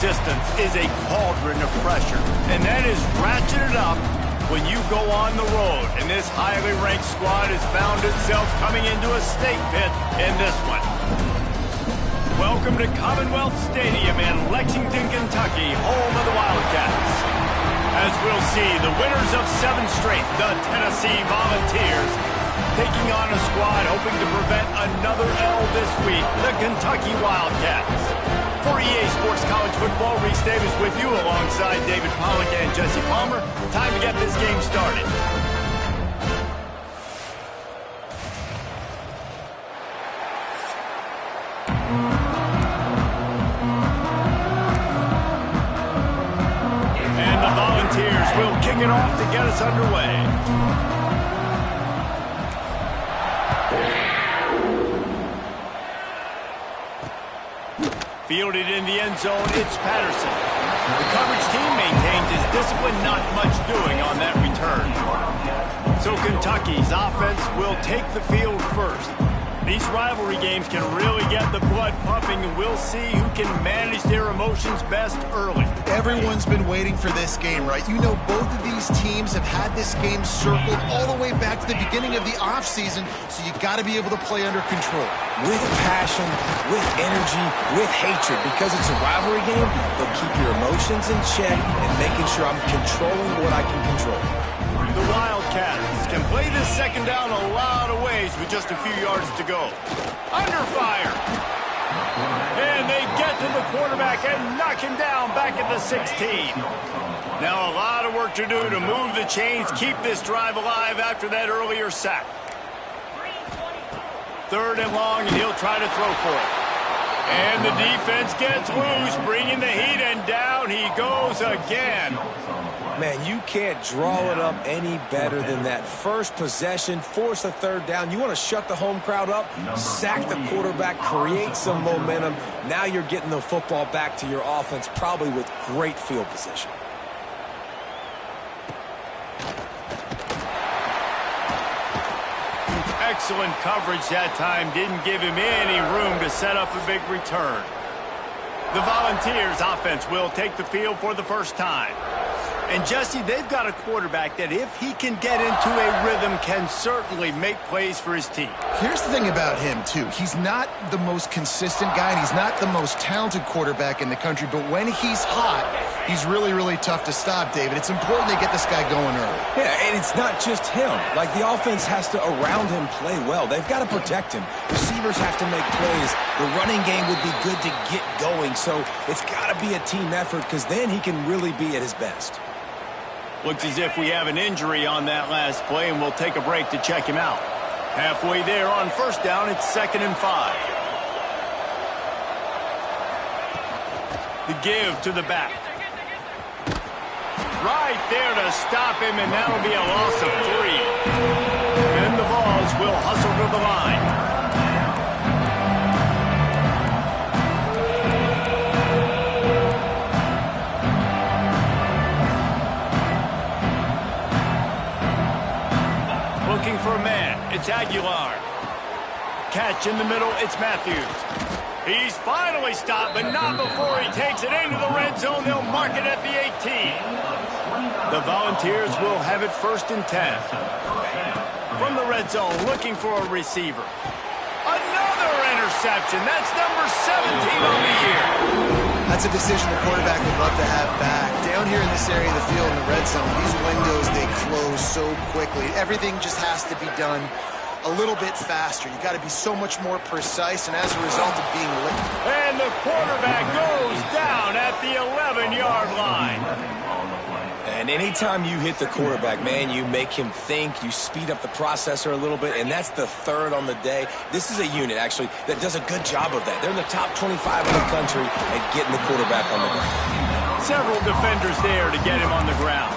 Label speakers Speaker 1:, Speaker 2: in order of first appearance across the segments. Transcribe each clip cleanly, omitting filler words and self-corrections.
Speaker 1: Distance is a cauldron of pressure, and that is ratcheted up when you go on the road. And this highly ranked squad has found itself coming into a snake pit in this one. Welcome to Commonwealth Stadium in Lexington, Kentucky, home of the Wildcats. As we'll see, the winners of 7 straight, the Tennessee Volunteers, taking on a squad hoping to prevent another L this week, the Kentucky Wildcats. For EA Sports College Football, Reese Davis with you alongside David Pollack and Jesse Palmer. Time to get this game started. And the Volunteers will kick it off to get us underway. Fielded in the end zone, it's Patterson. The coverage team maintains his discipline, not much doing on that return. So Kentucky's offense will take the field first. These rivalry games can really get the blood pumping, and we'll see who can manage their emotions best early.
Speaker 2: Everyone's been waiting for this game, right? You know, both of these teams have had this game circled all the way back to the beginning of the offseason, so you got to be able to play under control.
Speaker 3: With passion, with energy, with hatred. Because it's a rivalry game, they'll keep your emotions in check and making sure I'm controlling what I can control.
Speaker 1: The Wildcats can play this second down a lot of ways with just a few yards to go. Under fire. And they get to the quarterback and knock him down back at the 16. Now a lot of work to do to move the chains, keep this drive alive after that earlier sack. 3rd and long, and he'll try to throw for it. And the defense gets loose, bringing the heat, and down he goes again.
Speaker 3: Man, you can't draw it up any better than that. First possession, force a 3rd down. You want to shut the home crowd up, sack the quarterback, create some momentum. Now you're getting the football back to your offense, probably with great field position.
Speaker 1: Excellent coverage that time. Didn't give him any room to set up a big return. The Volunteers offense will take the field for the first time. And Jesse, they've got a quarterback that if he can get into a rhythm can certainly make plays for his team.
Speaker 2: Here's the thing about him, too. He's not the most consistent guy, and he's not the most talented quarterback in the country, but when he's hot, he's really, really tough to stop, David. It's important they get this guy going early.
Speaker 3: Yeah, and it's not just him. Like, the offense has to, around him, play well. They've got to protect him. Receivers have to make plays. The running game would be good to get going, so it's got to be a team effort because then he can really be at his best.
Speaker 1: Looks as if we have an injury on that last play, and we'll take a break to check him out. Halfway there on 1st down, it's 2nd and 5. The give to the back. Right there to stop him, and that'll be a loss of 3. And the Vols will hustle to the line. Looking for a man, it's Aguilar. Catch in the middle, it's Matthews. He's finally stopped, but not before he takes it into the red zone. They'll mark it at the 18. The Volunteers will have it 1st and 10. From the red zone, looking for a receiver. Another interception. That's number 17 on the year.
Speaker 2: That's a decision the quarterback would love to have back. Down here in this area of the field in the red zone, these windows, they close so quickly. Everything just has to be done a little bit faster. You got to be so much more precise, and as a result of being late.
Speaker 1: And the quarterback goes down at the 11-yard line.
Speaker 3: And anytime you hit the quarterback, man, you make him think, you speed up the processor a little bit, and that's the 3rd on the day. This is a unit, actually, that does a good job of that. They're in the top 25 in the country at getting the quarterback on the ground.
Speaker 1: Several defenders there to get him on the ground.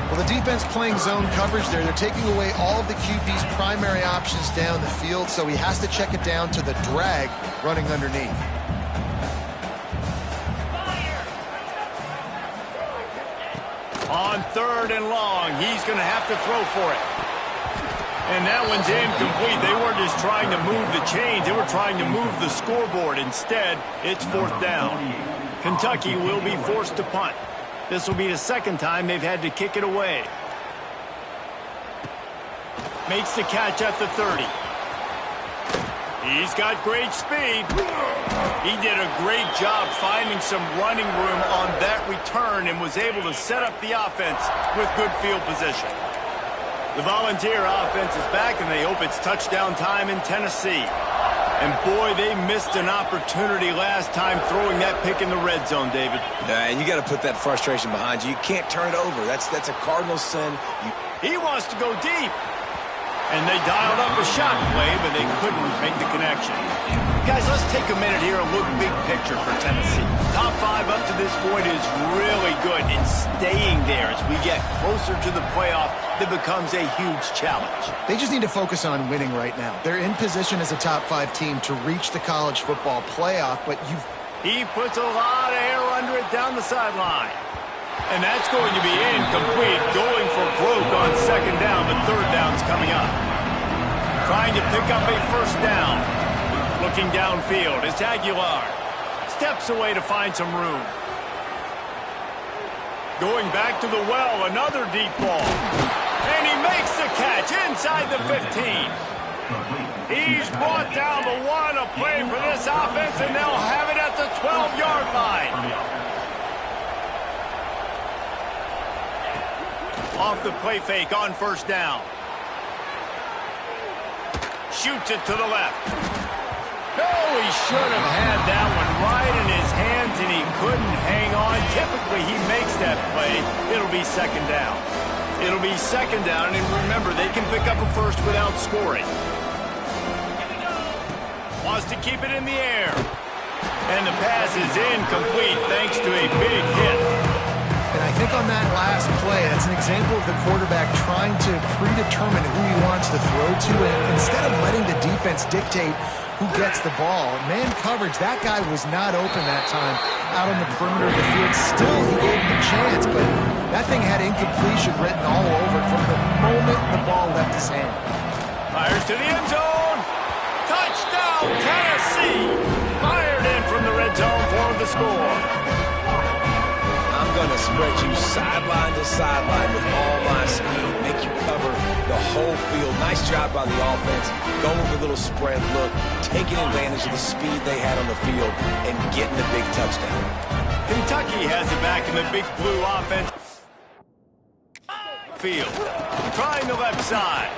Speaker 2: Well, the defense playing zone coverage there. They're taking away all of the QB's primary options down the field, so he has to check it down to the drag running underneath.
Speaker 1: On 3rd and long, he's going to have to throw for it. And that one's incomplete. They weren't just trying to move the chains. They were trying to move the scoreboard. Instead, it's 4th down. Kentucky will be forced to punt. This will be the second time they've had to kick it away. Makes the catch at the 30. He's got great speed. He did a great job finding some running room on that return and was able to set up the offense with good field position. The Volunteer offense is back, and they hope it's touchdown time in Tennessee. And boy, they missed an opportunity last time throwing that pick in the red zone, David.
Speaker 3: And you got to put that frustration behind you. You can't turn it over. That's a cardinal sin.
Speaker 1: He wants to go deep. And they dialed up a shot play, but they couldn't make the connection. Guys, let's take a minute here and look big picture for Tennessee. Top 5 up to this point is really good, and staying there as we get closer to the playoff, that becomes a huge challenge.
Speaker 2: They just need to focus on winning right now. They're in position as a top 5 team to reach the college football playoff, but
Speaker 1: He puts a lot of air under it down the sideline. And that's going to be incomplete, going for broke on second down, but third down's coming up. Trying to pick up a first down. Looking downfield, it's Aguilar. Steps away to find some room. Going back to the well, another deep ball. And he makes the catch inside the 15. He's brought down the 1, a play for this offense, and they'll have it at the 12-yard line. Off the play fake on first down. Shoots it to the left. Oh, he should have had that one right in his hands, and he couldn't hang on. Typically, he makes that play. It'll be second down. It'll be second down, and remember, they can pick up a first without scoring. Wants to keep it in the air. And the pass is incomplete thanks to a big hit.
Speaker 2: And I think on that last play, that's an example of the quarterback trying to predetermine who he wants to throw to, and instead of letting the defense dictate who gets the ball. Man coverage, that guy was not open that time out on the perimeter of the field. Still, he gave him a chance, but that thing had incompletion written all over it from the moment the ball left his hand.
Speaker 1: Fires to the end zone. Touchdown, Tennessee. Fired in from the red zone for the score.
Speaker 3: I'm going to spread you sideline to sideline with all my speed, make you cover the whole field. Nice job by the offense, going with a little spread look, taking advantage of the speed they had on the field, and getting the big touchdown.
Speaker 1: Kentucky has it back in the big blue offense field. Trying the left side.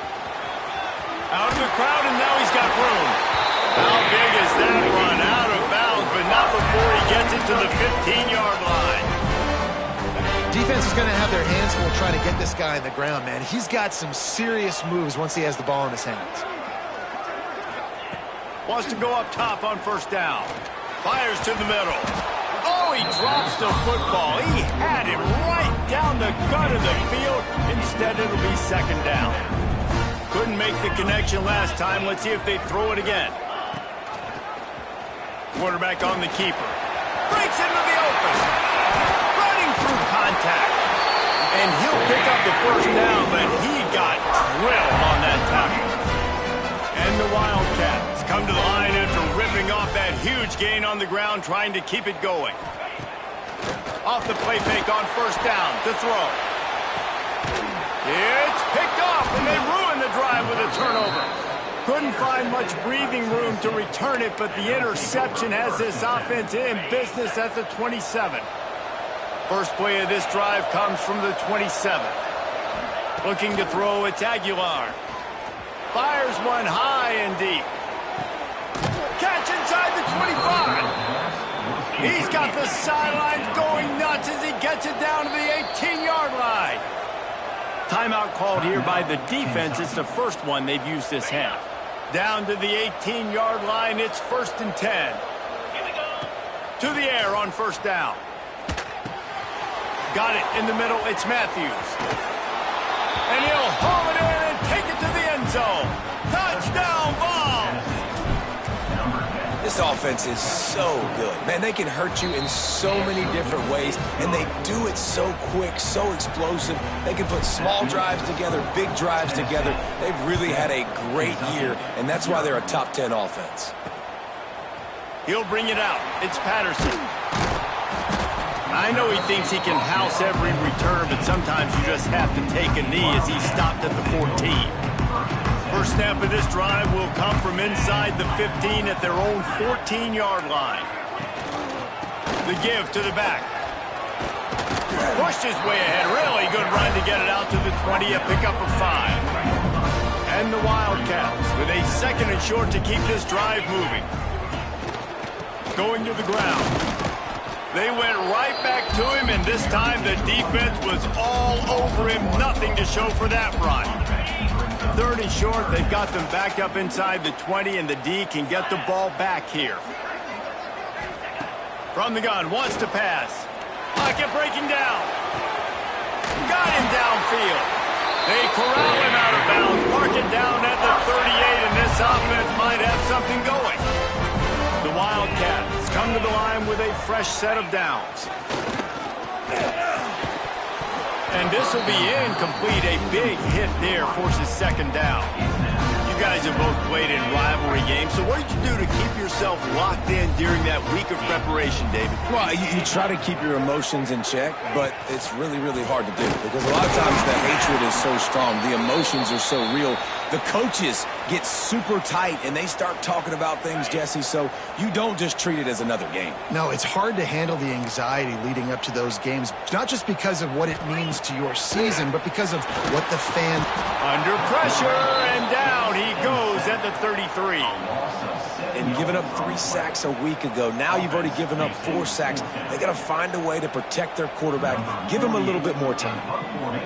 Speaker 1: Out of the crowd, and now he's got room. How big is that run? Out of bounds, but not before he gets it to the 15-yard line.
Speaker 2: Defense is going to have their hands full trying to get this guy on the ground, man. He's got some serious moves once he has the ball in his hands.
Speaker 1: Wants to go up top on first down. Fires to the middle. Oh, he drops the football. He had it right down the gut of the field. Instead, it'll be second down. Couldn't make the connection last time. Let's see if they throw it again. Quarterback on the keeper. Breaks into the open. Running through contact. And he'll pick up the first down, but he got drilled on that tackle. And the Wildcats come to the line after ripping off that huge gain on the ground, trying to keep it going. Off the play fake on first down to throw. It's picked off, and they ruin the drive with a turnover. Couldn't find much breathing room to return it, but the interception has this offense in business at the 27. First play of this drive comes from the 27. Looking to throw, it's Aguilar. Fires one high and deep. Catch inside the 25. He's got the sidelines going nuts as he gets it down to the 18-yard line. Timeout called here by the defense. It's the first one they've used this half. Down to the 18-yard line, it's 1st and 10. To the air on first down. Got it in the middle, it's Matthews. And he'll haul it in and take it to the end zone. Touchdown, Vols!
Speaker 3: This offense is so good. Man, they can hurt you in so many different ways, and they do it so quick, so explosive. They can put small drives together, big drives together. They've really had a great year, and that's why they're a top 10 offense.
Speaker 1: He'll bring it out. It's Patterson. I know he thinks he can house every return, but sometimes you just have to take a knee as he stopped at the 14. First snap of this drive will come from inside the 15 at their own 14-yard line. The give to the back. Pushed his way ahead. Really good run to get it out to the 20, a pickup of 5. And the Wildcats with a 2nd and short to keep this drive moving. Going to the ground. They went right back to him, and this time the defense was all over him. Nothing to show for that run. 3rd and short, they've got them backed up inside the 20, and the D can get the ball back here. From the gun, wants to pass. Pocket breaking down. Got him downfield. They corral him out of bounds, mark it down at the 38, and this offense might have something going. The Wildcats come to the line with a fresh set of downs. And this will be incomplete. A big hit there forces 2nd down. You guys have both played in rivalry games, so what did you do to keep yourself locked in during that week of preparation, David?
Speaker 3: Well, you try to keep your emotions in check, but it's really, really hard to do because a lot of times the hatred is so strong. The emotions are so real. The coaches get super tight, and they start talking about things, Jesse, so you don't just treat it as another game.
Speaker 2: No, it's hard to handle the anxiety leading up to those games, not just because of what it means to your season, but because of what the fan...
Speaker 1: Under pressure, and down he goes at the 33.
Speaker 3: And giving up 3 sacks a week ago. Now you've already given up 4 sacks. They got to find a way to protect their quarterback. Give him a little bit more time.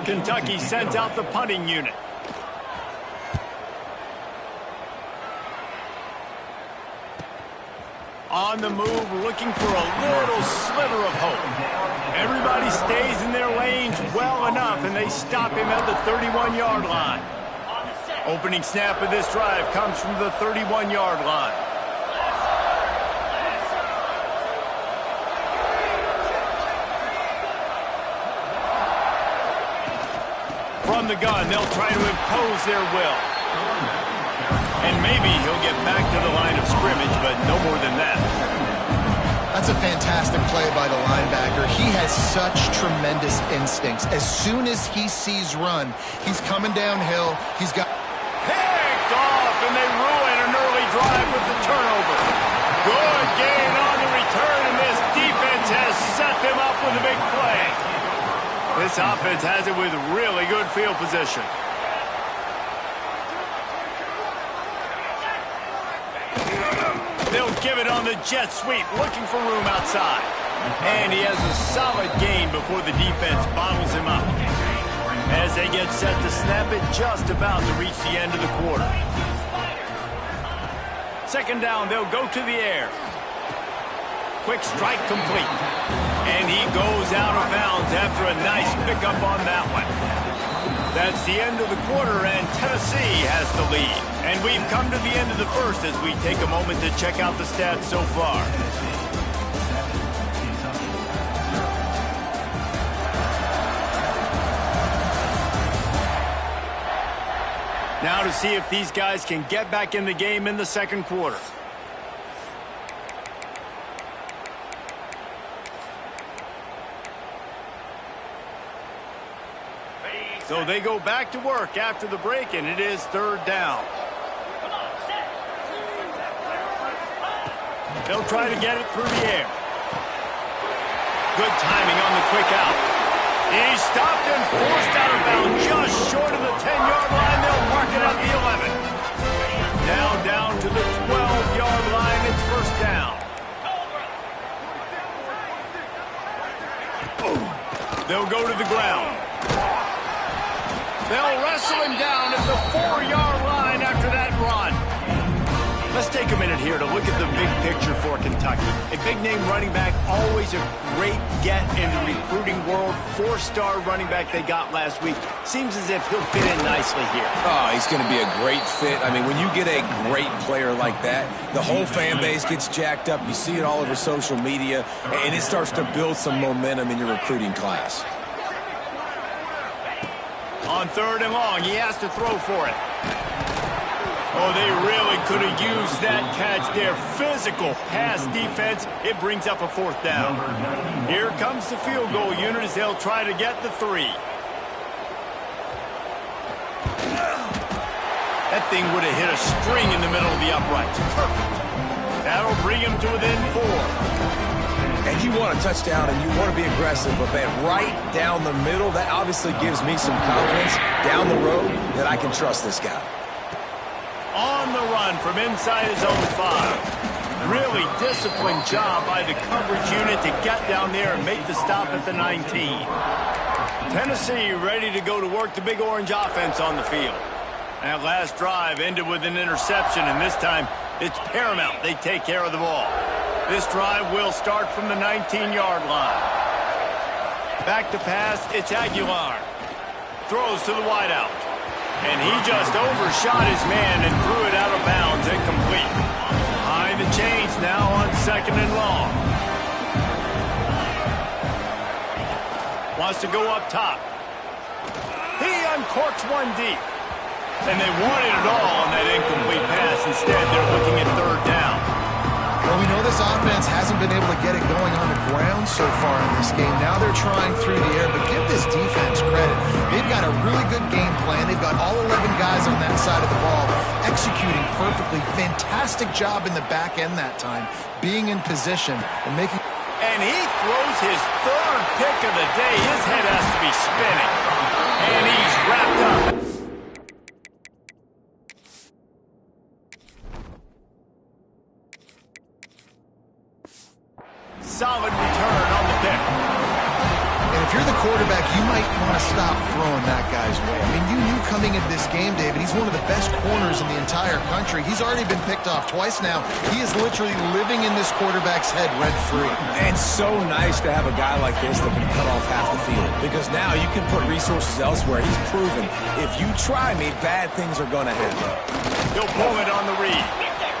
Speaker 1: Kentucky sends out the punting unit. On the move, looking for a little sliver of hope. Everybody stays in their lanes well enough, and they stop him at the 31-yard line. Opening snap of this drive comes from the 31-yard line. From the gun, they'll try to impose their will. And maybe he'll get back to the line of scrimmage, but no more than that.
Speaker 2: That's a fantastic play by the linebacker. He has such tremendous instincts. As soon as he sees run, he's coming downhill. He's got...
Speaker 1: Picked off, and they ruin an early drive with the turnover. Good gain on the return, and this defense has set them up with a big play. This offense has it with really good field position. They'll give it on the jet sweep, looking for room outside. And he has a solid gain before the defense bottles him up. As they get set to snap it, just about to reach the end of the quarter. 2nd down, they'll go to the air. Quick strike complete. And he goes out of bounds after a nice pickup on that one. That's the end of the quarter, and Tennessee has the lead. And we've come to the end of the first as we take a moment to check out the stats so far. Now to see if these guys can get back in the game in the 2nd quarter. So they go back to work after the break, and it is 3rd down. They'll try to get it through the air. Good timing on the quick out. He's stopped and forced out of bounds just short of the 10-yard line. They'll mark it at the 11. Now down to the 12-yard line. It's 1st down. They'll go to the ground. They'll wrestle him down at the 4-yard line after that run. Let's take a minute here to look at the big picture for Kentucky. A big-name running back, always a great get in the recruiting world. 4-star running back they got last week. Seems as if he'll fit in nicely here.
Speaker 3: Oh, he's going to be a great fit. I mean, when you get a great player like that, the whole fan base gets jacked up. You see it all over social media, and it starts to build some momentum in your recruiting class.
Speaker 1: On 3rd and long, he has to throw for it. Oh, they really could have used that catch there. Physical pass defense. It brings up a 4th down. Here comes the field goal unit as they'll try to get the 3. That thing would have hit a string in the middle of the uprights. Perfect. That'll bring him to within 4.
Speaker 3: And you want a touchdown and you want to be aggressive, but man, right down the middle, that obviously gives me some confidence down the road that I can trust this guy.
Speaker 1: On the run from inside his own 5. Really disciplined job by the coverage unit to get down there and make the stop at the 19. Tennessee ready to go to work the Big Orange offense on the field. That last drive ended with an interception, and this time it's paramount they take care of the ball. This drive will start from the 19-yard line. Back to pass, it's Aguilar. Throws to the wideout. And he just overshot his man and threw it out of bounds, incomplete. Behind the chains now on 2nd and long. Wants to go up top. He uncorks one deep. And they wanted it all on that incomplete pass. Instead, they're looking at 3rd down.
Speaker 2: Well, we know this offense hasn't been able to get it going on the ground so far in this game. Now they're trying through the air, but give this defense credit. They've got a really good game plan. They've got all 11 guys on that side of the ball executing perfectly. Fantastic job in the back end that time, being in position and making...
Speaker 1: And he throws his 3rd pick of the day. His head has to be spinning. And he's wrapped up. Solid return on the pick.
Speaker 2: And if you're the quarterback, you might want to stop throwing that guy's way. I mean, you knew coming into this game, David, he's one of the best corners in the entire country. He's already been picked off twice now. He is literally living in this quarterback's head rent-free.
Speaker 3: And so nice to have a guy like this that can cut off half the field, because now you can put resources elsewhere. He's proven if you try me, bad things are going to happen.
Speaker 1: He'll pull it on the read.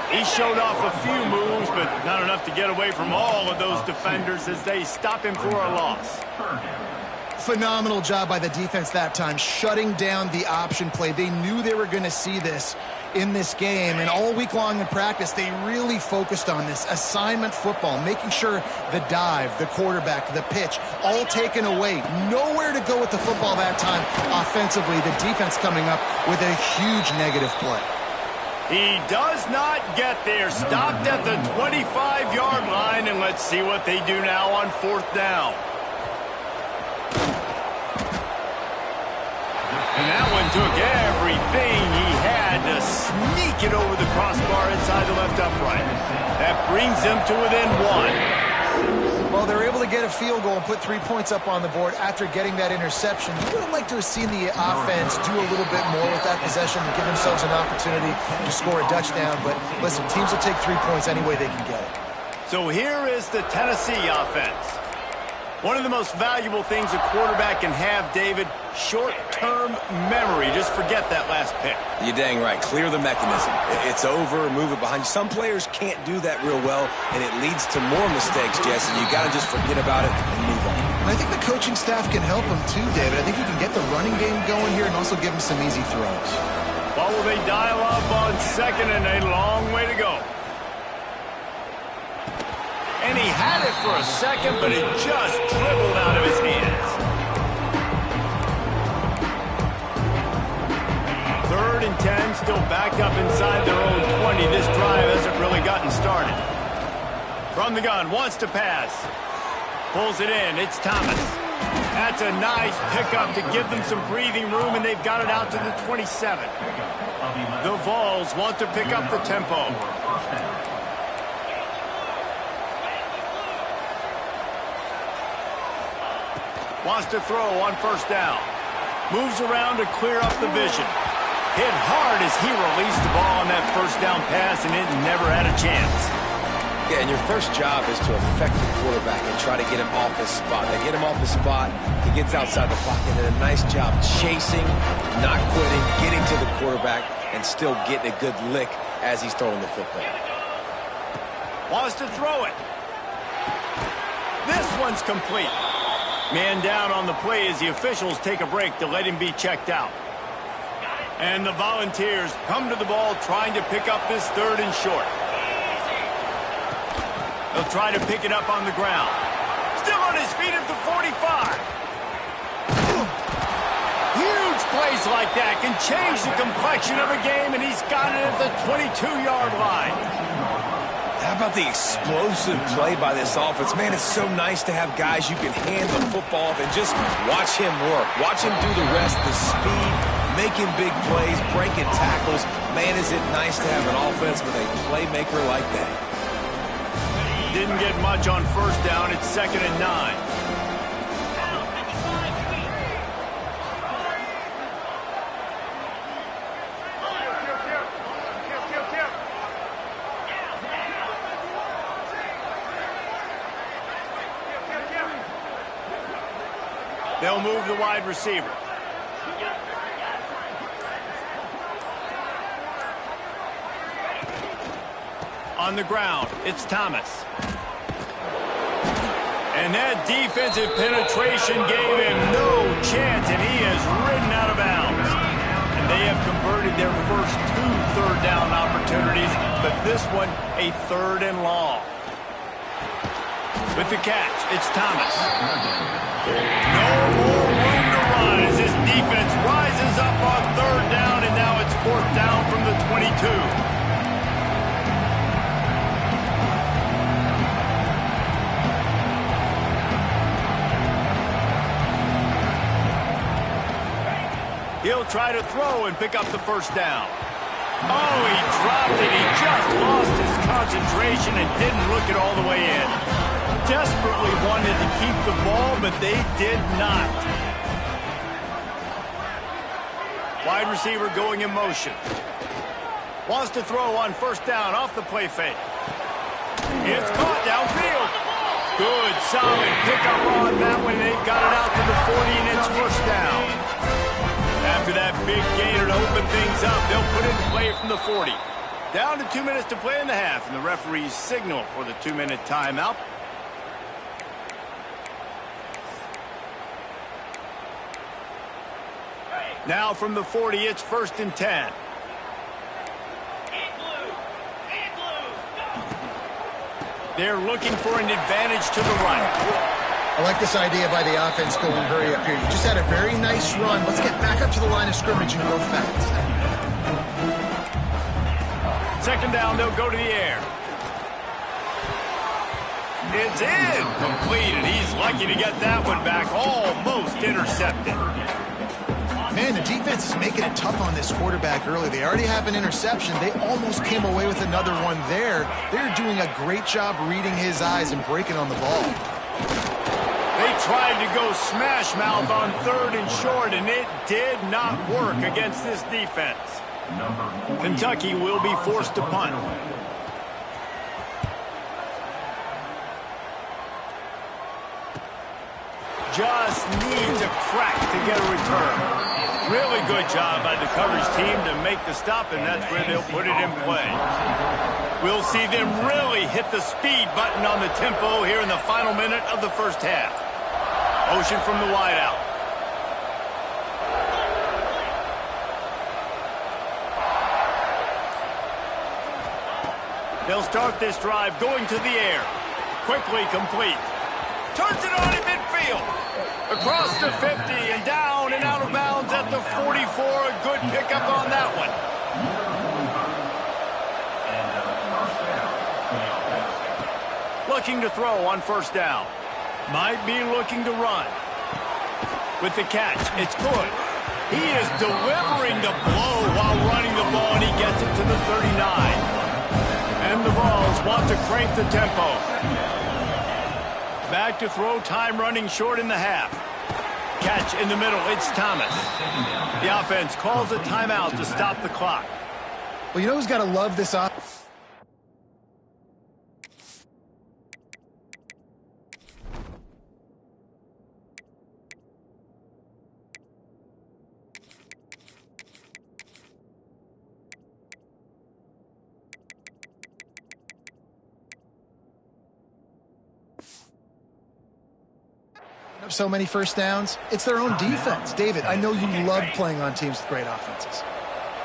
Speaker 1: He showed off a few moves, but not enough to get away from all of those defenders as they stop him for a loss.
Speaker 2: Phenomenal job by the defense that time, shutting down the option play. They knew they were going to see this in this game, and all week long in practice, they really focused on this assignment football, making sure the dive, the quarterback, the pitch, all taken away. Nowhere to go with the football that time offensively. The defense coming up with a huge negative play.
Speaker 1: He does not get there. Stopped at the 25-yard line, and let's see what they do now on 4th down. And that one took everything he had to sneak it over the crossbar inside the left upright. That brings them to within 1.
Speaker 2: Well, they're able to get a field goal and put 3 points up on the board after getting that interception. You would have liked to have seen the offense do a little bit more with that possession and give themselves an opportunity to score a touchdown. But listen, teams will take 3 points any way they can get it.
Speaker 1: So here is the Tennessee offense. One of the most valuable things a quarterback can have, David, short-term memory. Just forget that last pick.
Speaker 3: You're dang right. Clear the mechanism. It's over, move it behind you. Some players can't do that real well, and it leads to more mistakes, Jesse. You got to just forget about it and move on.
Speaker 2: And I think the coaching staff can help him too, David. I think you can get the running game going here and also give him some easy throws.
Speaker 1: Well, will they dial up on 2nd and a long way to go? And he had it for a second, but it just dribbled out of his hands. 3rd and 10, still backed up inside their own 20. This drive hasn't really gotten started. From the gun, wants to pass. Pulls it in, it's Thomas. That's a nice pickup to give them some breathing room, and they've got it out to the 27. The Vols want to pick up the tempo. Wants to throw on 1st down. Moves around to clear up the vision. Hit hard as he released the ball on that 1st down pass, and it never had a chance.
Speaker 3: Yeah, and your first job is to affect the quarterback and try to get him off his spot. They get him off his spot, he gets outside the pocket, and a nice job chasing, not quitting, getting to the quarterback, and still getting a good lick as he's throwing the football.
Speaker 1: Wants to throw it. This one's complete. Man down on the play as the officials take a break to let him be checked out. And the Volunteers come to the ball trying to pick up this 3rd and short. They'll try to pick it up on the ground. Still on his feet at the 45. Huge plays like that can change the complexion of a game, and he's got it at the 22-yard line.
Speaker 3: How about the explosive play by this offense? Man, it's so nice to have guys you can hand the football off and just watch him work. Watch him do the rest, the speed, making big plays, breaking tackles. Man, is it nice to have an offense with a playmaker like that.
Speaker 1: Didn't get much on 1st down. It's 2nd and 9. They'll move the wide receiver. On the ground, it's Thomas. And that defensive penetration gave him no chance, and he is ridden out of bounds. And they have converted their first 2 third down opportunities, but this one a 3rd and long. With the catch, it's Thomas. No more room to run as this defense rises up on 3rd down, and now it's 4th down from the 22. He'll try to throw and pick up the 1st down. Oh, he dropped it. He just lost his concentration and didn't look it all the way in. Desperately wanted to keep the ball, but they did not. Wide receiver going in motion. Wants to throw on 1st down off the play fake. It's caught downfield. Good, solid pickup on that one. They've got it out to the 40, and it's 1st down. After that big gainer to open things up, they'll put it in play from the 40. Down to 2 minutes to play in the half, and the referees signal for the 2-minute timeout. Now from the 40, it's 1st and 10. They're looking for an advantage to the right.
Speaker 2: I like this idea by the offense going hurry up here. You just had a very nice run. Let's get back up to the line of scrimmage and go fast.
Speaker 1: 2nd down, they'll go to the air. It's in. Complete, and he's lucky to get that one back. Almost intercepted.
Speaker 2: Man, the defense is making it tough on this quarterback early. They already have an interception. They almost came away with another one there. They're doing a great job reading his eyes and breaking on the ball.
Speaker 1: They tried to go smash mouth on 3rd and short, and it did not work against this defense. Kentucky will be forced to punt. Just needs a crack to get a return. Really good job by the coverage team to make the stop, and that's where they'll put it in play. We'll see them really hit the speed button on the tempo here in the final minute of the 1st half. Motion from the wideout. They'll start this drive going to the air. Quickly complete. Turns it on in midfield. Across the 50 and down and out of bounds at the 44. A good pickup on that one. Looking to throw on 1st down. Might be looking to run. With the catch, it's good. He is delivering the blow while running the ball, and he gets it to the 39. And the Vols want to crank the tempo. Back to throw, time running short in the half. Catch in the middle, it's Thomas. The offense calls a timeout to stop the clock.
Speaker 2: Well, you know who's got to love this offense? So many 1st downs. It's their own defense. David, I know you loved playing on teams with great offenses.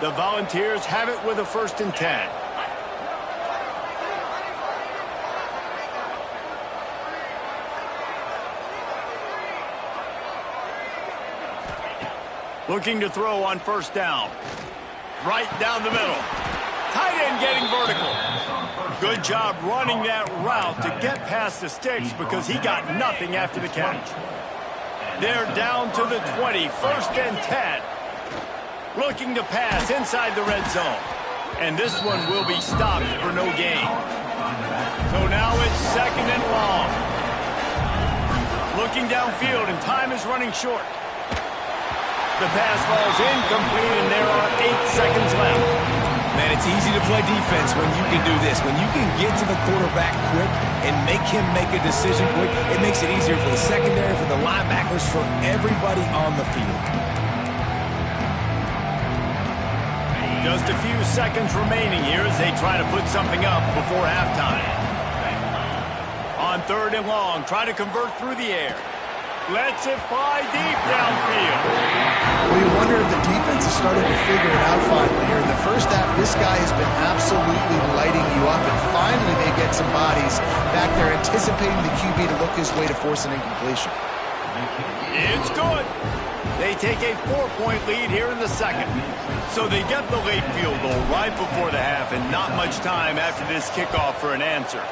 Speaker 1: The Volunteers have it with a 1st and 10. Looking to throw on 1st down. Right down the middle. Tight end getting vertical. Good job running that route to get past the sticks because he got nothing after the catch. They're down to the 20, 1st and 10. Looking to pass inside the red zone. And this one will be stopped for no gain. So now it's 2nd and long. Looking downfield, and time is running short. The pass falls incomplete, and there are 8 seconds left.
Speaker 3: Man, it's easy to play defense when you can do this. When you can get to the quarterback quick and make him make a decision quick, it makes it easier for the secondary, for the linebackers, for everybody on the field.
Speaker 1: Just a few seconds remaining here as they try to put something up before halftime. On 3rd and long, try to convert through the air. Lets it fly deep downfield.
Speaker 2: Well, you wonder if the defense is starting to figure it out finally here. In the first half, this guy has been absolutely lighting you up, and finally they get some bodies back there anticipating the QB to look his way to force an incompletion.
Speaker 1: It's good. They take a 4-point lead here in the 2nd. So they get the late field goal right before the half, and not much time after this kickoff for an answer.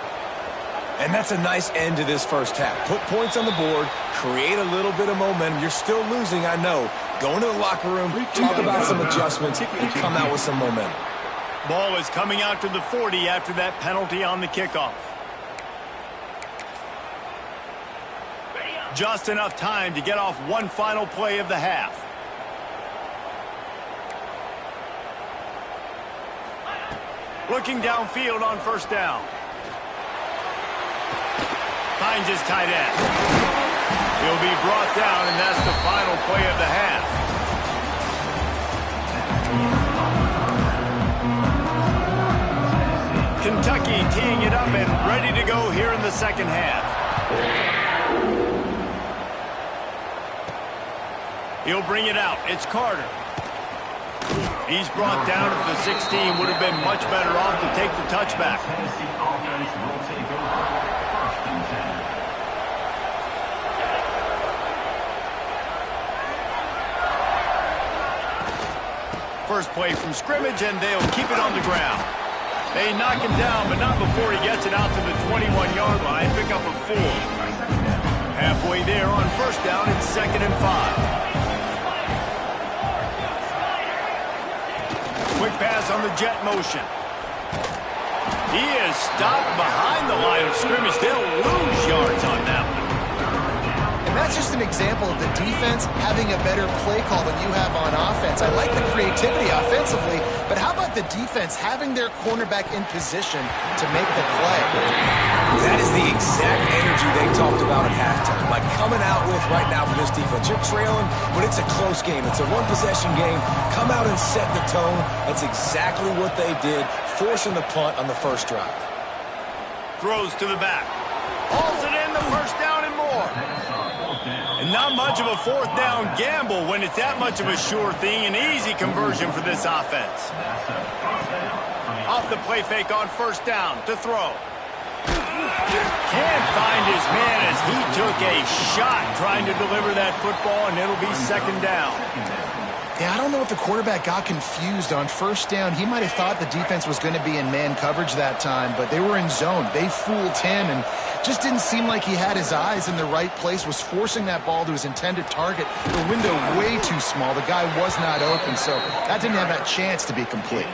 Speaker 3: And that's a nice end to this first half. Put points on the board, create a little bit of momentum. You're still losing, I know. Go into the locker room, talk about some adjustments, and come out with some momentum.
Speaker 1: Ball is coming out to the 40 after that penalty on the kickoff. Just enough time to get off one final play of the half. Looking downfield on 1st down. Finds his tight end. He'll be brought down, and that's the final play of the half. Kentucky teeing it up and ready to go here in the 2nd half. He'll bring it out. It's Carter. He's brought down at the 16. Would have been much better off to take the touchback. First play from scrimmage, and they'll keep it on the ground. They knock him down, but not before he gets it out to the 21-yard line. Pick up a 4. Halfway there on 1st down, it's 2nd and 5. Quick pass on the jet motion. He is stopped behind the line of scrimmage. They'll lose yards on that one.
Speaker 2: And that's just an example of the defense having a better play call than you have on offense. I like the creativity offensively, but how about the defense having their cornerback in position to make the play?
Speaker 3: That is the exact energy they talked about at halftime. Like coming out with right now for this defense. You're trailing, but it's a close game. It's a one-possession game. Come out and set the tone. That's exactly what they did, forcing the punt on the first drive.
Speaker 1: Throws to the back. Hauls it in, the 1st down and more. And not much of a 4th down gamble when it's that much of a sure thing. An easy conversion for this offense. Off the play fake on 1st down to throw. Can't find his man as he took a shot trying to deliver that football, and it'll be 2nd down.
Speaker 2: Yeah, I don't know if the quarterback got confused on 1st down. He might have thought the defense was going to be in man coverage that time, but they were in zone. They fooled him and just didn't seem like he had his eyes in the right place, was forcing that ball to his intended target. The window way too small. The guy was not open, so that didn't have that chance to be complete.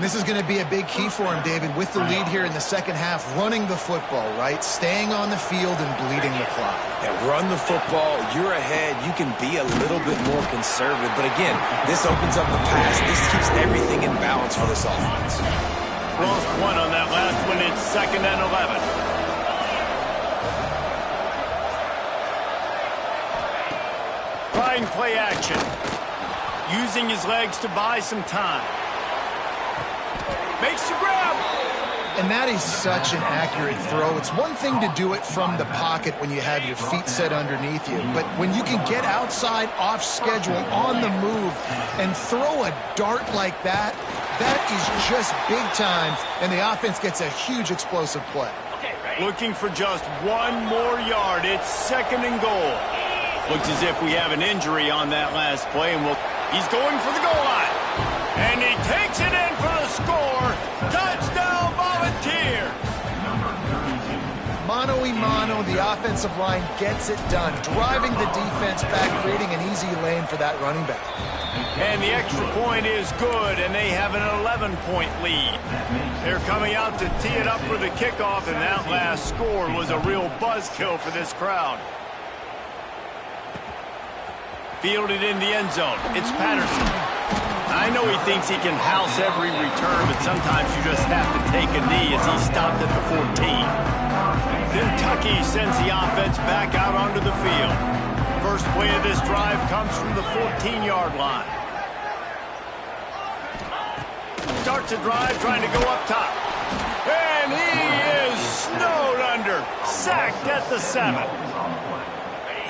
Speaker 2: This is going to be a big key for him, David, with the lead here in the 2nd half, running the football, right? Staying on the field and bleeding the clock.
Speaker 3: Yeah, run the football. You're ahead. You can be a little bit more conservative. But again, this opens up the pass. This keeps everything in balance for this offense.
Speaker 1: Lost one on that last one. It's 2nd and 11. Trying play action. Using his legs to buy some time. Makes the grab.
Speaker 2: And that is such an accurate throw. It's one thing to do it from the pocket when you have your feet set underneath you, but when you can get outside, off schedule, on the move, and throw a dart like that, that is just big time, and the offense gets a huge explosive play.
Speaker 1: Looking for just one more yard. It's 2nd and goal. Looks as if we have an injury on that last play, and he's going for the goal line. And he takes it in for the score. Touchdown, Volunteers.
Speaker 2: Mano-a-mano, the offensive line gets it done, driving the defense back, creating an easy lane for that running back.
Speaker 1: And the extra point is good, and they have an 11-point lead. They're coming out to tee it up for the kickoff, and that last score was a real buzzkill for this crowd. Fielded in the end zone. It's Patterson. I know he thinks he can house every return, but sometimes you just have to take a knee as he stopped at the 14. Kentucky sends the offense back out onto the field. First play of this drive comes from the 14-yard line. Starts a drive trying to go up top. And he is snowed under. Sacked at the 7.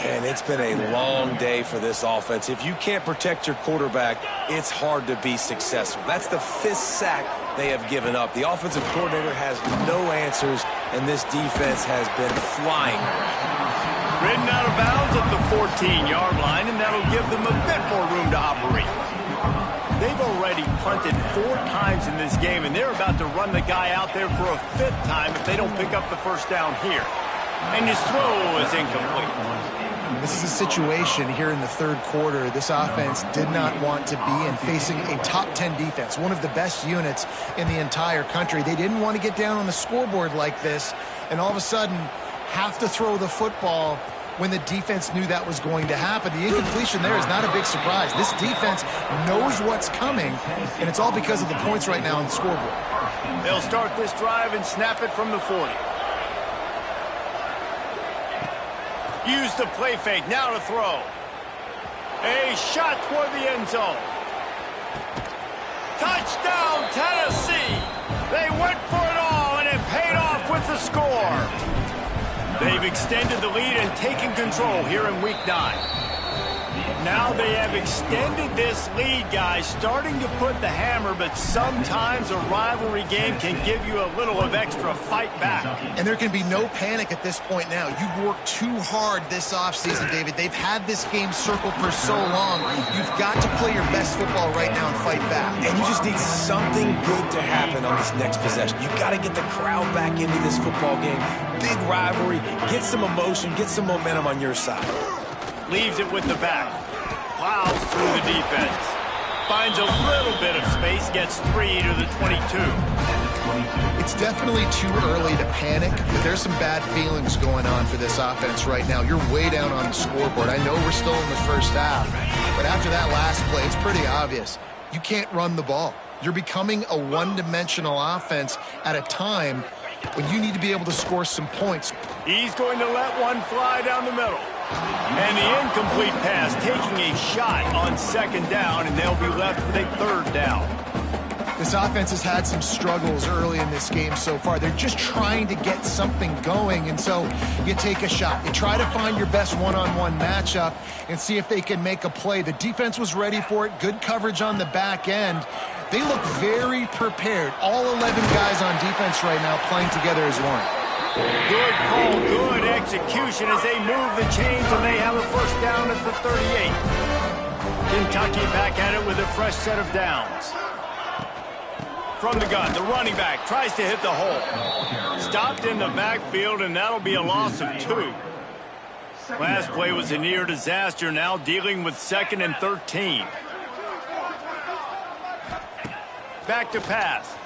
Speaker 3: And it's been a long day for this offense. If you can't protect your quarterback, it's hard to be successful. That's the 5th sack they have given up. The offensive coordinator has no answers, and this defense has been flying around.
Speaker 1: Ridden out of bounds at the 14-yard line, and that'll give them a bit more room to operate. They've already punted 4 times in this game, and they're about to run the guy out there for a 5th time if they don't pick up the first down here. And his throw is incomplete.
Speaker 2: This is a situation here in the 3rd quarter this offense did not want to be in, facing a top 10 defense, one of the best units in the entire country. They didn't want to get down on the scoreboard like this, and all of a sudden have to throw the football when the defense knew that was going to happen. The incompletion there is not a big surprise. This defense knows what's coming, and it's all because of the points right now on the scoreboard.
Speaker 1: They'll start this drive and snap it from the 40. Use the play fake, now to throw. A shot toward the end zone. Touchdown, Tennessee! They went for it all, and it paid off with the score. They've extended the lead and taken control here in Week 9. Now they have extended this lead, guys, starting to put the hammer, but sometimes a rivalry game can give you a little of extra fight back.
Speaker 2: And there can be no panic at this point now. You've worked too hard this offseason, David. They've had this game circled for so long. You've got to play your best football right now and fight back.
Speaker 3: And you just need something good to happen on this next possession. You've got to get the crowd back into this football game. Big rivalry. Get some emotion. Get some momentum on your side.
Speaker 1: Leaves it with the back. Plows through the defense. Finds a little bit of space. Gets 3 to the 22.
Speaker 2: It's definitely too early to panic, but there's some bad feelings going on for this offense right now. You're way down on the scoreboard. I know we're still in the first half, but after that last play, it's pretty obvious. You can't run the ball. You're becoming a one-dimensional offense at a time when you need to be able to score some points.
Speaker 1: He's going to let one fly down the middle. And the incomplete pass taking a shot on 2nd down, and they'll be left with a 3rd down.
Speaker 2: This offense has had some struggles early in this game so far. They're just trying to get something going, and so you take a shot. You try to find your best one-on-one matchup and see if they can make a play. The defense was ready for it. Good coverage on the back end. They look very prepared. All 11 guys on defense right now playing together as one.
Speaker 1: Good call, good execution as they move the chains, and they have a first down at the 38. Kentucky back at it with a fresh set of downs. From the gun, the running back tries to hit the hole. Stopped in the backfield, and that'll be a loss of 2. Last play was a near disaster, now dealing with 2nd and 13. Back to pass.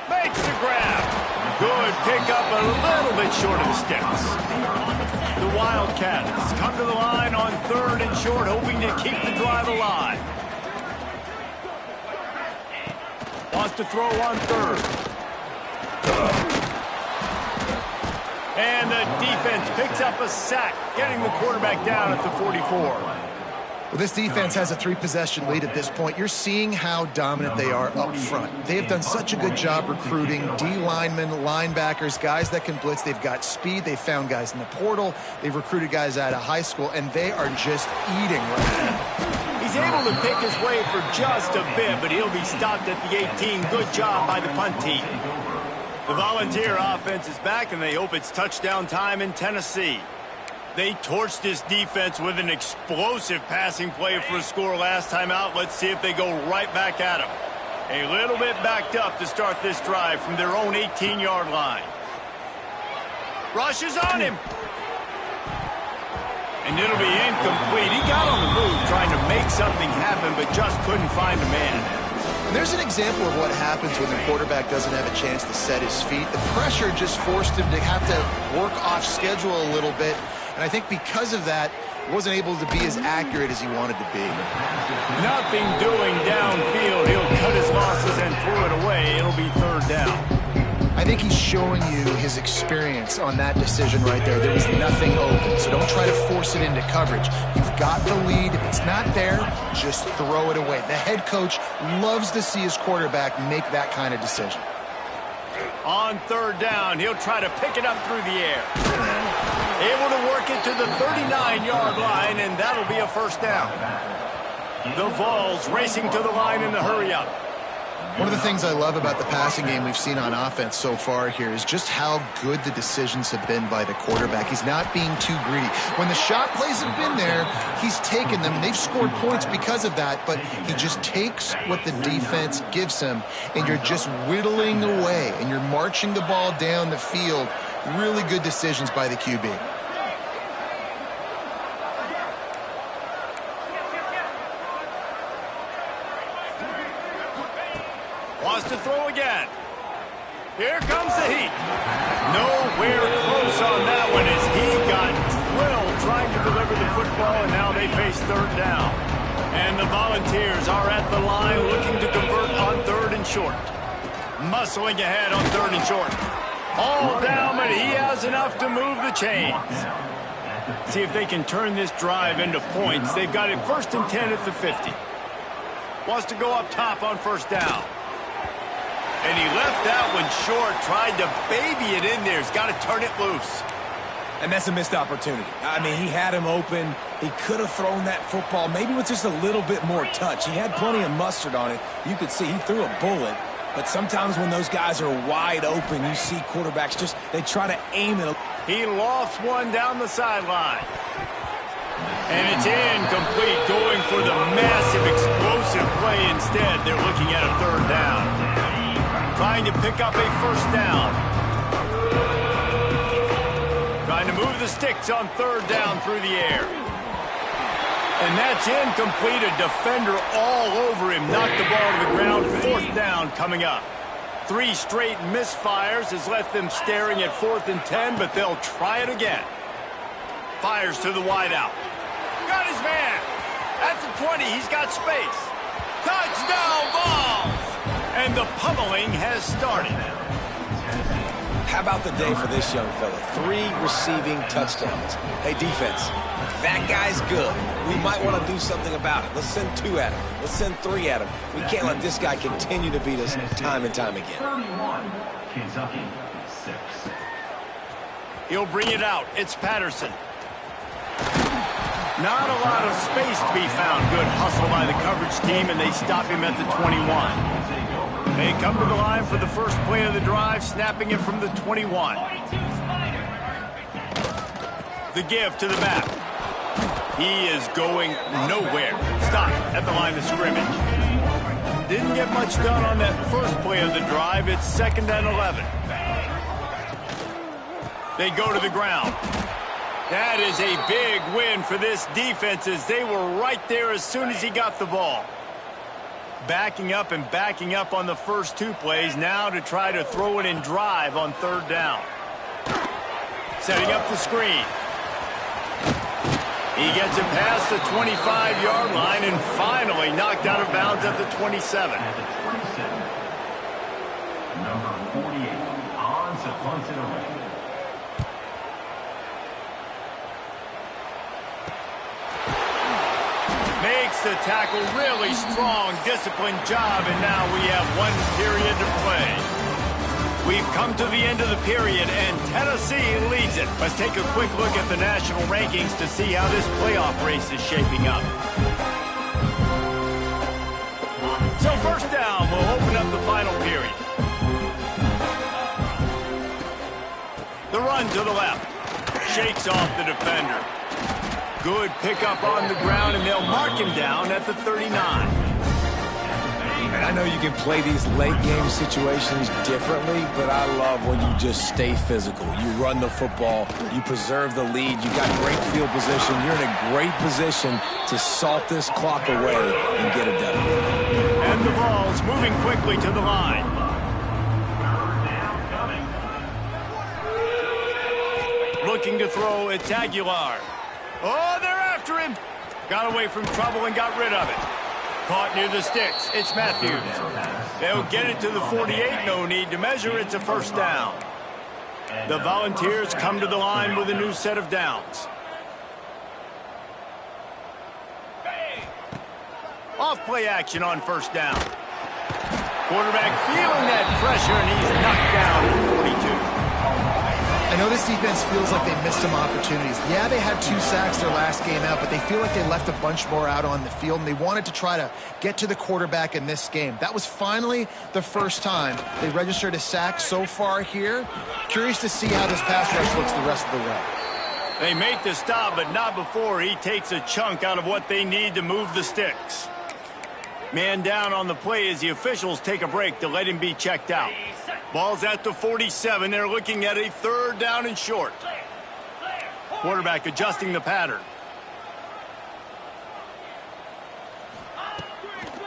Speaker 1: Makes the grab. Good pickup, a little bit short of the sticks. The Wildcats come to the line on 3rd and short, hoping to keep the drive alive. Wants to throw on 3rd. And the defense picks up a sack, getting the quarterback down at the 44.
Speaker 2: Well, this defense has a 3-possession lead at this point. You're seeing how dominant they are up front. They have done such a good job recruiting D-linemen, linebackers, guys that can blitz. They've got speed. They've found guys in the portal. They've recruited guys out of high school, and they are just eating right now.
Speaker 1: He's able to pick his way for just a bit, but he'll be stopped at the 18. Good job by the punt team. The Volunteer offense is back, and they hope it's touchdown time in Tennessee. They torched this defense with an explosive passing play for a score last time out. Let's see if they go right back at him. A little bit backed up to start this drive from their own 18-yard line. Rushes on him. And it'll be incomplete. He got on the move trying to make something happen, but just couldn't find a man.
Speaker 2: And there's an example of what happens when the quarterback doesn't have a chance to set his feet. The pressure just forced him to have to work off schedule a little bit. And I think because of that, he wasn't able to be as accurate as he wanted to be.
Speaker 1: Nothing doing downfield. He'll cut his losses and throw it away. It'll be third down.
Speaker 2: I think he's showing you his experience on that decision right there. There was nothing open, so don't try to force it into coverage. You've got the lead. If it's not there, just throw it away. The head coach loves to see his quarterback make that kind of decision.
Speaker 1: On third down, he'll try to pick it up through the air. Able to work it to the 39-yard line, and that'll be a first down. The Vols racing to the line in the hurry-up.
Speaker 2: One of the things I love about the passing game we've seen on offense so far here is just how good the decisions have been by the quarterback. He's not being too greedy. When the shot plays have been there, he's taken them. They've scored points because of that, but he just takes what the defense gives him, and you're just whittling away, and you're marching the ball down the field. Really good decisions by the QB.
Speaker 1: Wants to throw again. Here comes the heat. Nowhere close on that one as he got drilled trying to deliver the football, and now they face third down. And the Volunteers are at the line looking to convert on third and short. Muscling ahead on third and short. All down, but he has enough to move the chains. See if they can turn this drive into points. They've got it 1st and 10 at the 50. Wants to go up top on first down. And he left that one short, tried to baby it in there. He's got to turn it loose.
Speaker 3: And that's a missed opportunity. I mean, he had him open. He could have thrown that football maybe with just a little bit more touch. He had plenty of mustard on it. You could see he threw a bullet. But sometimes when those guys are wide open, you see quarterbacks they try to aim it.
Speaker 1: He lofts one down the sideline. And it's incomplete, going for the massive explosive play instead. They're looking at a third down. Trying to pick up a first down. Trying to move the sticks on third down through the air. And that's incomplete. A defender all over him. Knocked the ball to the ground. Fourth down coming up. 3 straight misfires has left them staring at 4th and 10, but they'll try it again. Fires to the wideout. Got his man. At the 20, he's got space. Touchdown, Vols! And the pummeling has started.
Speaker 3: How about the day for this young fella? 3 receiving touchdowns. Hey, defense, that guy's good. We might want to do something about it. Let's send 2 at him. Let's send 3 at him. We can't let this guy continue to beat us time and time again.
Speaker 4: 31, Kentucky, 6.
Speaker 1: He'll bring it out. It's Patterson. Not a lot of space to be found. Good hustle by the coverage team, and they stop him at the 21. They come to the line for the first play of the drive, snapping it from the 21. The give to the back. He is going nowhere. Stop at the line of scrimmage. Didn't get much done on that first play of the drive. It's 2nd and 11. They go to the ground. That is a big win for this defense as they were right there as soon as he got the ball. Backing up and backing up on the first 2 plays now to try to throw it and drive on third down. Setting up the screen. He gets it past the 25-yard line and finally knocked out of bounds at the 27.
Speaker 4: At the 27, number 48, on to punt it away.
Speaker 1: Makes the tackle, really strong, disciplined job, and now we have 1 period to play. We've come to the end of the period, and Tennessee leads it. Let's take a quick look at the national rankings to see how this playoff race is shaping up. So first down, we'll open up the final period. The run to the left. Shakes off the defender. Good pickup on the ground, and they'll mark him down at the 39.
Speaker 3: And I know you can play these late-game situations differently, but I love when you just stay physical. You run the football, you preserve the lead, you got great field position, you're in a great position to salt this clock away and get it done.
Speaker 1: And the Vols moving quickly to the line. Looking to throw, it's Aguilar. Oh, they're after him. Got away from trouble and got rid of it. Caught near the sticks. It's Matthews. They'll get it to the 48. No need to measure. It's a first down. The Volunteers come to the line with a new set of downs. Off play action on first down. Quarterback feeling that pressure, and he's knocked down at 42.
Speaker 2: I know this defense feels like they missed some opportunities. Yeah, they had 2 sacks their last game out, but they feel like they left a bunch more out on the field, and they wanted to try to get to the quarterback in this game. That was finally the first time they registered a sack so far here. Curious to see how this pass rush looks the rest of the way.
Speaker 1: They make the stop, but not before he takes a chunk out of what they need to move the sticks. Man down on the play as the officials take a break to let him be checked out. Ball's at the 47. They're looking at a third down and short. Quarterback adjusting the pattern.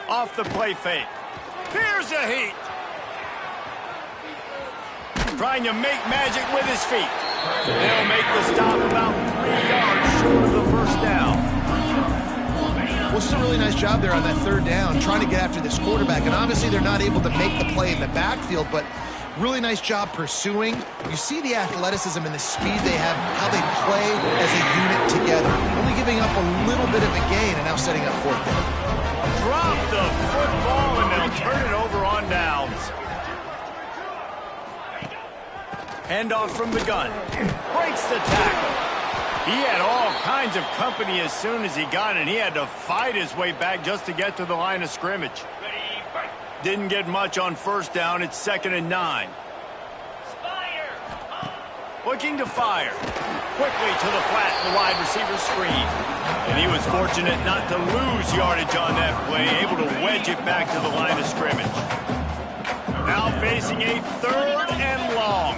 Speaker 1: Off the play fake. Here's a heat. Trying to make magic with his feet. They'll make the stop about 3 yards short of the first down.
Speaker 2: Well, it's a really nice job there on that third down, trying to get after this quarterback. And obviously they're not able to make the play in the backfield, but really nice job pursuing. You see the athleticism and the speed they have, how they play as a unit together. Only giving up a little bit of a gain and now setting up fourth down.
Speaker 1: Drop the football and they'll turn it over on downs. Handoff from the gun. Breaks the tackle. He had all kinds of company as soon as he got it. He had to fight his way back just to get to the line of scrimmage. Didn't get much on first down. It's 2nd and 9. Looking to fire. Quickly to the flat, the wide receiver screen. And he was fortunate not to lose yardage on that play, able to wedge it back to the line of scrimmage. Now facing a 3rd and long.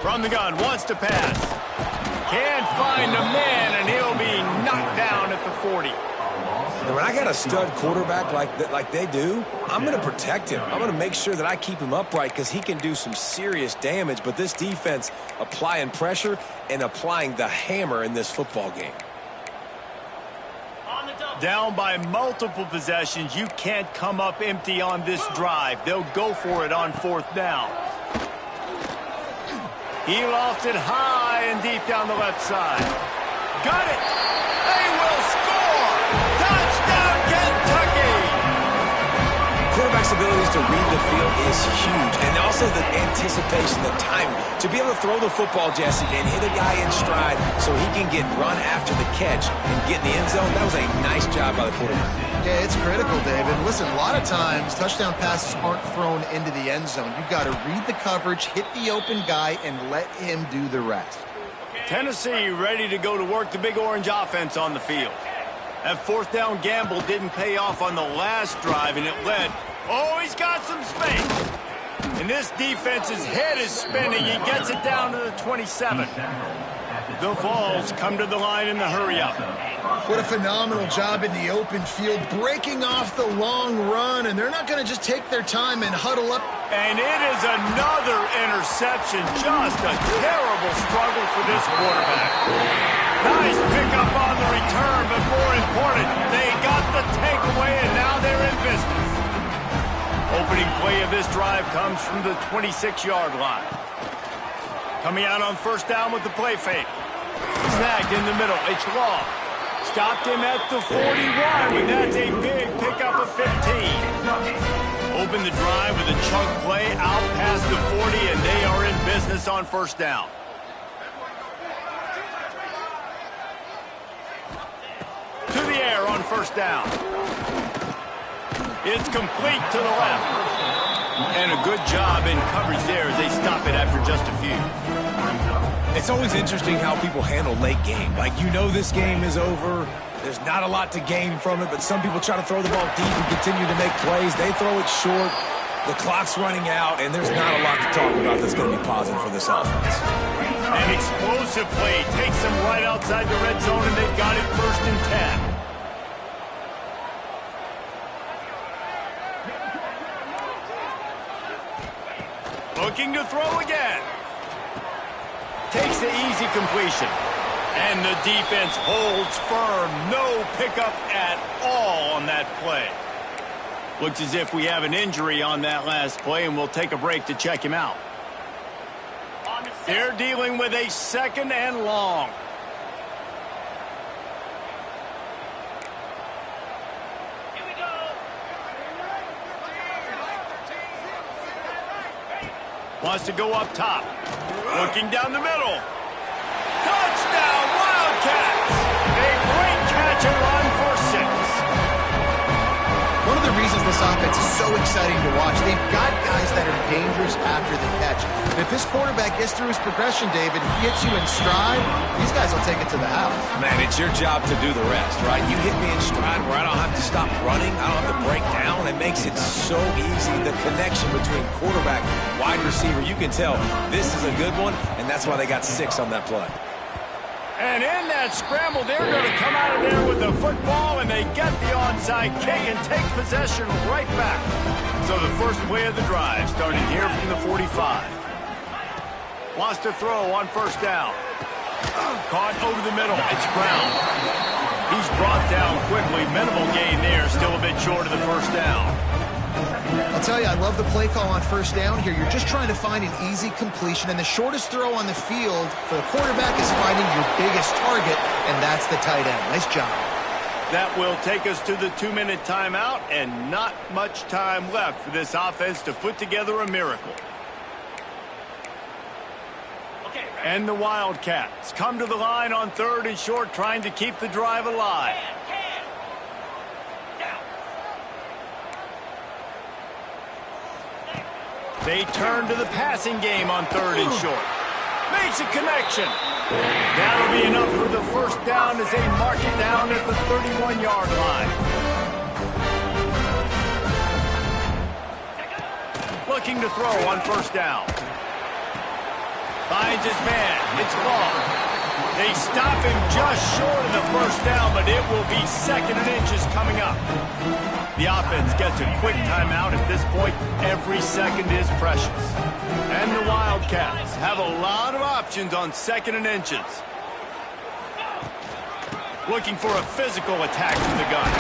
Speaker 1: From the gun, wants to pass. Can't find a man, and he'll be knocked down at the 40.
Speaker 3: And when I got a stud quarterback like they do, I'm going to protect him. I'm going to make sure that I keep him upright because he can do some serious damage. But this defense applying pressure and applying the hammer in this football game.
Speaker 1: Down by multiple possessions, you can't come up empty on this drive. They'll go for it on 4th down. He lost it high and deep down the left side. Got it! They will score! Touchdown, Kentucky!
Speaker 3: Quarterback's abilities to read the field is huge, and also the anticipation, the timing. To be able to throw the football, Jesse, and hit a guy in stride so he can get run after the catch and get in the end zone, that was a nice job by the quarterback.
Speaker 2: Yeah, it's critical, David. Listen, a lot of times touchdown passes aren't thrown into the end zone. You've got to read the coverage, hit the open guy, and let him do the rest.
Speaker 1: Tennessee ready to go to work the Big Orange offense on the field. That 4th down gamble didn't pay off on the last drive, and it led. Oh, he's got some space. And this defense's head is spinning. He gets it down to the 27. The Vols come to the line in the hurry-up.
Speaker 2: What a phenomenal job in the open field, breaking off the long run, and they're not going to just take their time and huddle up.
Speaker 1: And it is another interception. Just a terrible struggle for this quarterback. Nice pickup on the return, but more important, they got the takeaway, and now they're in business. Opening play of this drive comes from the 26-yard line. Coming out on first down with the play fake. Snagged in the middle. It's Law. Stopped him at the 41, and that's a big pickup of 15. Open the drive with a chunk play out past the 40, and they are in business on first down. To the air on first down. It's complete to the left. And a good job in coverage there as they stop it after just a few.
Speaker 3: It's always interesting how people handle late game. Like, you know this game is over. There's not a lot to gain from it, but some people try to throw the ball deep and continue to make plays. They throw it short. The clock's running out, and there's not a lot to talk about that's going to be positive for this offense.
Speaker 1: An explosive play takes them right outside the red zone, and they've got it 1st and 10. Looking to throw again. Takes the easy completion. And the defense holds firm. No pickup at all on that play. Looks as if we have an injury on that last play, and we'll take a break to check him out. They're dealing with a 2nd and long. Wants to go up top. Looking down the middle. Touchdown, Wildcats! A great catch and run for 6.
Speaker 2: One of the reasons this offense is so exciting to watch, they've got guys that are dangerous after the catch. And if this quarterback gets through his progression, David, he hits you in stride, these guys will take it to the house.
Speaker 3: Man, it's your job to do the rest, right? You hit me in stride where I don't have to stop running. I don't have to break down. It makes it so easy. The connection between quarterback, wide receiver, you can tell this is a good one, and that's why they got 6 on that play.
Speaker 1: And in that scramble, they're going to come out of there with the football, and they get the onside kick and take possession right back. So the first play of the drive starting here from the 45. Wants to throw on first down. Caught over the middle. It's Brown. He's brought down quickly. Minimal gain there. Still a bit short of the first down.
Speaker 2: I'll tell you, I love the play call on first down here. You're just trying to find an easy completion, and the shortest throw on the field for the quarterback is finding your biggest target, and that's the tight end. Nice job.
Speaker 1: That will take us to the 2-minute timeout, and not much time left for this offense to put together a miracle. And the Wildcats come to the line on 3rd and short, trying to keep the drive alive. They turn to the passing game on 3rd and short. Makes a connection. That'll be enough for the first down as they mark it down at the 31-yard line. Looking to throw on first down. Finds his man. It's long. They stop him just short of the first down, but it will be 2nd and inches coming up. The offense gets a quick timeout at this point. Every second is precious. And the Wildcats have a lot of options on 2nd and inches. Looking for a physical attack from the gun.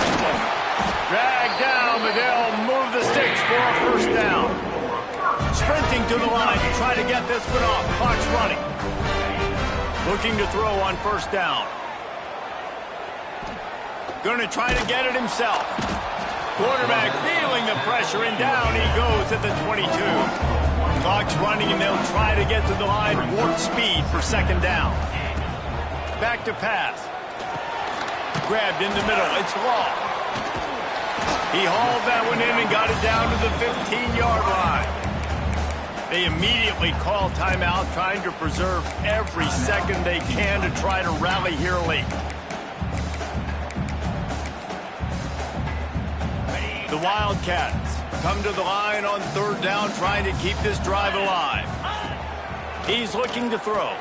Speaker 1: Dragged down, but they'll move the sticks for a first down. Sprinting to the line to try to get this one off. Clock's running. Looking to throw on first down. Going to try to get it himself. Quarterback feeling the pressure, and down he goes at the 22. Clock's running, and they'll try to get to the line. Warp speed for 2nd down. Back to pass. Grabbed in the middle. It's Law. He hauled that one in and got it down to the 15-yard line. They immediately call timeout, trying to preserve every second they can to try to rally here late. The Wildcats come to the line on 3rd down, trying to keep this drive alive. He's looking to throw.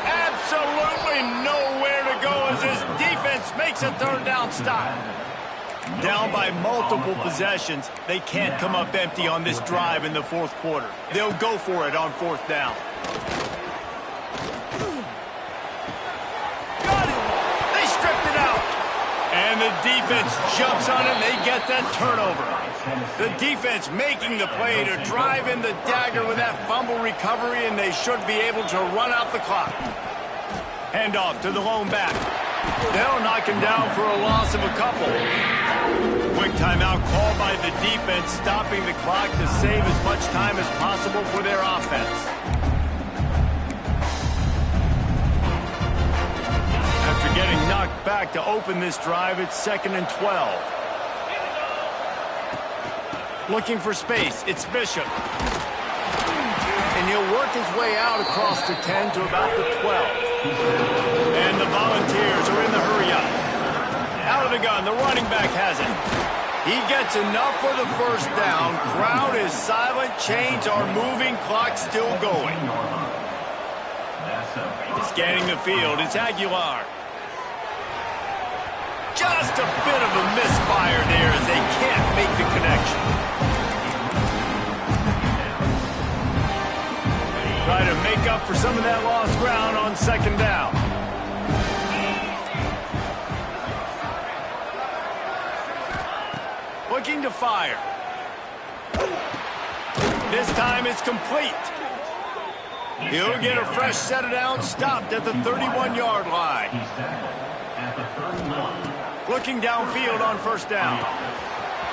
Speaker 1: Absolutely nowhere to go as his defense makes a 3rd down stop. Down by multiple possessions, they can't come up empty on this drive in the 4th quarter. They'll go for it on 4th down. Got it! They stripped it out! And the defense jumps on it, and they get that turnover. The defense making the play to drive in the dagger with that fumble recovery, and they should be able to run out the clock. Hand off to the lone back. They'll knock him down for a loss of a couple. Quick timeout called by the defense, stopping the clock to save as much time as possible for their offense. After getting knocked back to open this drive, it's 2nd and 12. Looking for space, it's Bishop. And he'll work his way out across the 10 to about the 12. And the Volunteers are in the hurry-up. Out of the gun, the running back has it. He gets enough for the first down. Crowd is silent. Chains are moving. Clock still going. Scanning the field, it's Aguilar. Just a bit of a misfire there as they can't make the connection. Try to make up for some of that lost ground on 2nd down. Looking to fire. This time it's complete. He'll get a fresh set of downs, stopped at the 31-yard line. Looking downfield on 1st down.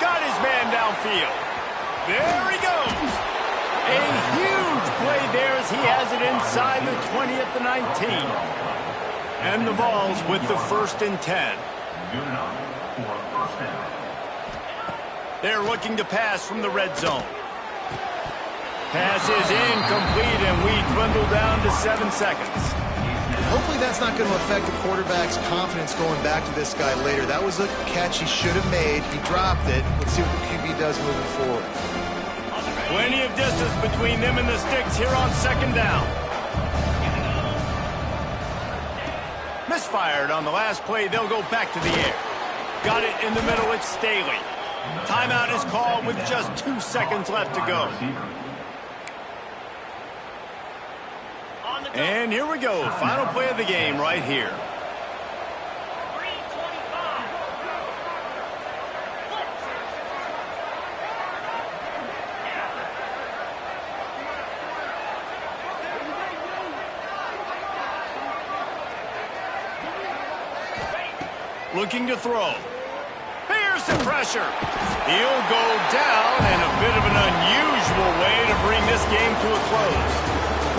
Speaker 1: Got his man downfield. There he goes. A huge play there as he has it inside the 20 at the 19. And the Vols with the 1st and 10. They're looking to pass from the red zone. Pass is incomplete, and we dwindle down to 7 seconds.
Speaker 2: Hopefully that's not going to affect the quarterback's confidence going back to this guy later. That was a catch he should have made. He dropped it. Let's see what the QB does moving forward.
Speaker 1: Plenty of distance between them and the sticks here on 2nd down. Misfired on the last play. They'll go back to the air. Got it in the middle. It's Staley. Timeout is called with just 2 seconds left to go. And here we go. Final play of the game right here. Looking to throw. Here's the pressure. He'll go down, and a bit of an unusual way to bring this game to a close.